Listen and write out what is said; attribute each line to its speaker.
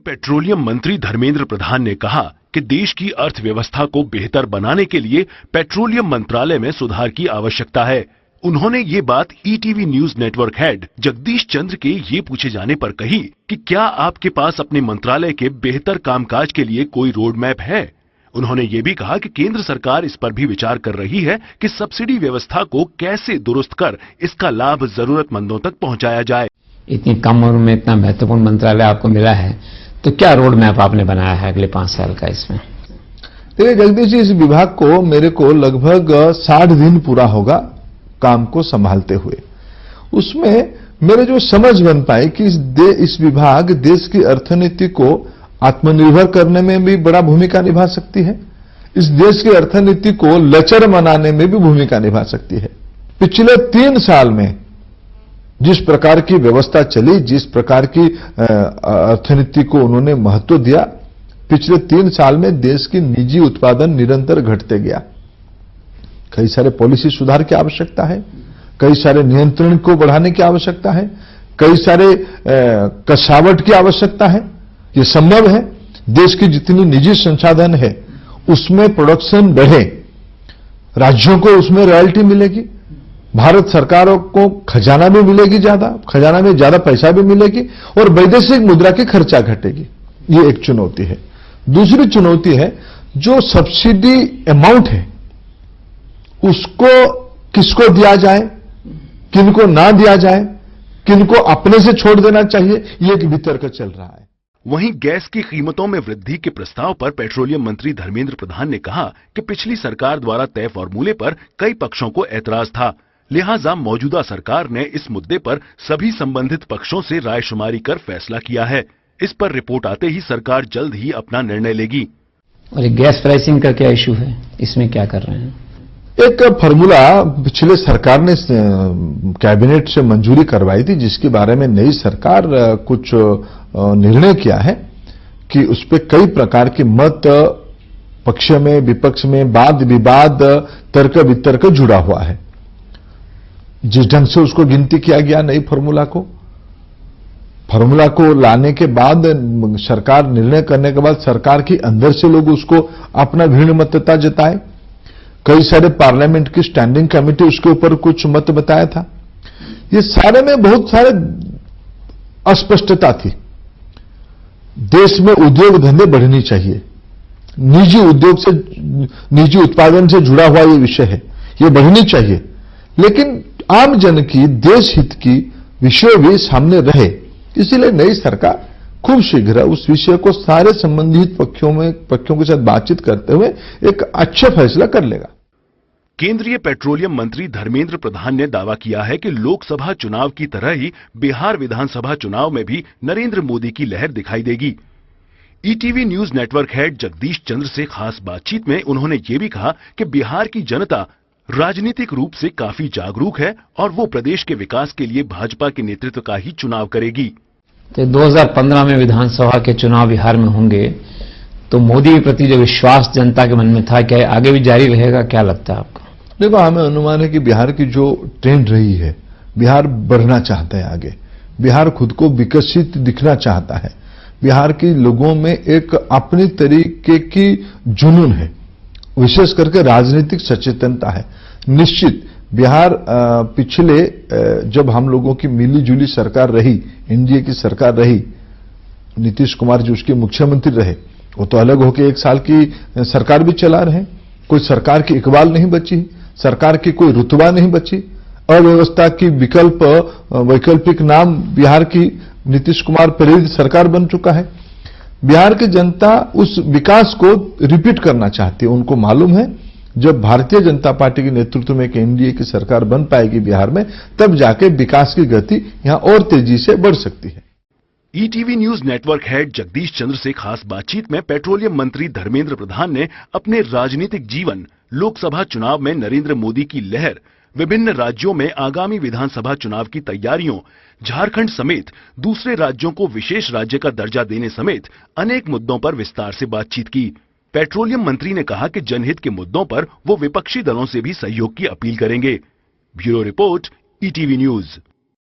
Speaker 1: Petroleum मंत्री धर्मेंद्र प्रधान ने कहा कि देश की अर्थव्यवस्था को बेहतर बनाने के लिए पेट्रोलियम मंत्रालय में सुधार की आवश्यकता है। उन्होंने ये बात ETV news network head Jagdish Chandra के ये पूछे जाने पर कही कि क्या आपके पास अपने मंत्रालय के बेहतर कामकाज के लिए कोई रोड मैप है। उन्होंने ये भी कहा कि केंद्र सरकार इस पर भी विचार कर रही है कि सब्सिडी व्यवस्था को कैसे दुरुस्त कर इसका लाभ जरूरतमंदों तक पहुंचाया जाए।
Speaker 2: इतनी कम उम्र में इतना महत्वपूर्ण मंत्रालय आपको मिला है, तो क्या रोड मैप आपने बनाया है अगले 5 साल का इसमें?
Speaker 3: देखिए जगदीश जी, इस विभाग को मेरे को लगभग 60 दिन पूरा होगा काम को संभालते हुए। उसमें मेरे जो समझ बन पाई कि इस विभाग देश की अर्थनीति को आत्मनिर्भर करने में भी बड़ा भूमिका निभा सकती है, इस देश की अर्थनीति को लचर बनाने में भी भूमिका निभा सकती है। पिछले 3 साल में जिस प्रकार की व्यवस्था चली, जिस प्रकार की अर्थनीति को उन्होंने महत्व दिया, पिछले 3 साल में देश की निजी उत्पादन निरंतर घटते गया। कई सारे पॉलिसी सुधार की आवश्यकता है, कई सारे नियंत्रण को बढ़ाने की आवश्यकता है, कई सारे कसावट की आवश्यकता है। ये संभव है, देश की जितनी निजी संसाधन है उसमें प्रोडक्शन बढ़े, राज्यों को उसमें रॉयल्टी मिलेगी, भारत सरकारों को खजाना भी मिलेगी, खजाना में ज्यादा पैसा भी मिलेगी और वैदेशिक मुद्रा की खर्चा घटेगी। ये एक चुनौती है। दूसरी चुनौती है जो सब्सिडी अमाउंट है उसको किसको दिया जाए, किनको ना दिया जाए, किनको अपने से छोड़ देना चाहिए, ये एक वितर्क चल रहा है।
Speaker 1: वहीं गैस की कीमतों में वृद्धि के प्रस्ताव पर पेट्रोलियम मंत्री धर्मेंद्र प्रधान ने कहा कि पिछली सरकार द्वारा तय फॉर्मूले पर कई पक्षों को ऐतराज था, लिहाजा मौजूदा सरकार ने इस मुद्दे पर सभी संबंधित पक्षों से रायशुमारी कर फैसला किया है। इस पर रिपोर्ट आते ही सरकार जल्द ही अपना निर्णय लेगी।
Speaker 2: और गैस प्राइसिंग का क्या इशू है, इसमें क्या कर रहे हैं?
Speaker 3: एक फॉर्मूला पिछले सरकार ने कैबिनेट से मंजूरी करवाई थी, जिसके बारे में नई सरकार कुछ निर्णय किया है कि उस पर कई प्रकार के मत पक्ष में विपक्ष में वाद विवाद तर्क वितर्क जुड़ा हुआ है। जिस ढंग से उसको गिनती किया गया नई फॉर्मूला को लाने के बाद, सरकार निर्णय करने के बाद सरकार के अंदर से लोग उसको अपना भिन्नमतता जताए। कई सारे पार्लियामेंट की स्टैंडिंग कमेटी उसके ऊपर कुछ मत बताया था। ये सारे में बहुत सारे अस्पष्टता थी। देश में उद्योग धंधे बढ़नी चाहिए, निजी उत्पादन से जुड़ा हुआ ये विषय है, ये बढ़नी चाहिए, लेकिन आम जन की देश हित की विषय भी सामने रहे। इसीलिए नई सरकार खूब शीघ्र उस विषय को सारे संबंधित पक्षों के साथ बातचीत करते हुए एक अच्छा फैसला कर लेगा।
Speaker 1: केंद्रीय पेट्रोलियम मंत्री धर्मेंद्र प्रधान ने दावा किया है कि लोकसभा चुनाव की तरह ही बिहार विधानसभा चुनाव में भी नरेंद्र मोदी की लहर दिखाई देगी। ETV news network head Jagdish Chandra से खास बातचीत में उन्होंने ये भी कहा कि बिहार की जनता राजनीतिक रूप से काफी जागरूक है और वो प्रदेश के विकास के लिए भाजपा के नेतृत्व का ही चुनाव करेगी।
Speaker 2: तो 2015 में विधानसभा के चुनाव बिहार में होंगे, तो मोदी के प्रति जो विश्वास जनता के मन में था, क्या आगे भी जारी रहेगा? क्या लगता है आपको?
Speaker 3: देखो, हमें अनुमान है कि बिहार की जो ट्रेंड रही है, बिहार बढ़ना चाहता है आगे, बिहार खुद को विकसित दिखना चाहता है, बिहार के लोगों में एक अपनी तरीके की जुनून है, विशेष करके राजनीतिक सचेतनता है। निश्चित बिहार पिछले जब हम लोगों की मिली जुली सरकार रही, एनडीए की सरकार रही, नीतीश कुमार जी उसके मुख्यमंत्री रहे, वो तो अलग होकर 1 साल की सरकार भी चला रहे, कोई सरकार की इकबाल नहीं बची, सरकार की कोई रुतबा नहीं बची, अव्यवस्था की वैकल्पिक नाम बिहार की नीतीश कुमार प्रेरित सरकार बन चुका है। बिहार की जनता उस विकास को रिपीट करना चाहती है। उनको मालूम है जब भारतीय जनता पार्टी के नेतृत्व में एक एनडीए की सरकार बन पाएगी बिहार में, तब जाके विकास की गति यहां और तेजी से बढ़ सकती है।
Speaker 1: ETV news network head Jagdish Chandra से खास बातचीत में पेट्रोलियम मंत्री धर्मेंद्र प्रधान ने अपने राजनीतिक जीवन, लोकसभा चुनाव में नरेंद्र मोदी की लहर, विभिन्न राज्यों में आगामी विधानसभा चुनाव की तैयारियों, झारखंड समेत दूसरे राज्यों को विशेष राज्य का दर्जा देने समेत अनेक मुद्दों पर विस्तार से बातचीत की। पेट्रोलियम मंत्री ने कहा कि जनहित के मुद्दों पर वो विपक्षी दलों से भी सहयोग की अपील करेंगे। Bureau report, ETV news.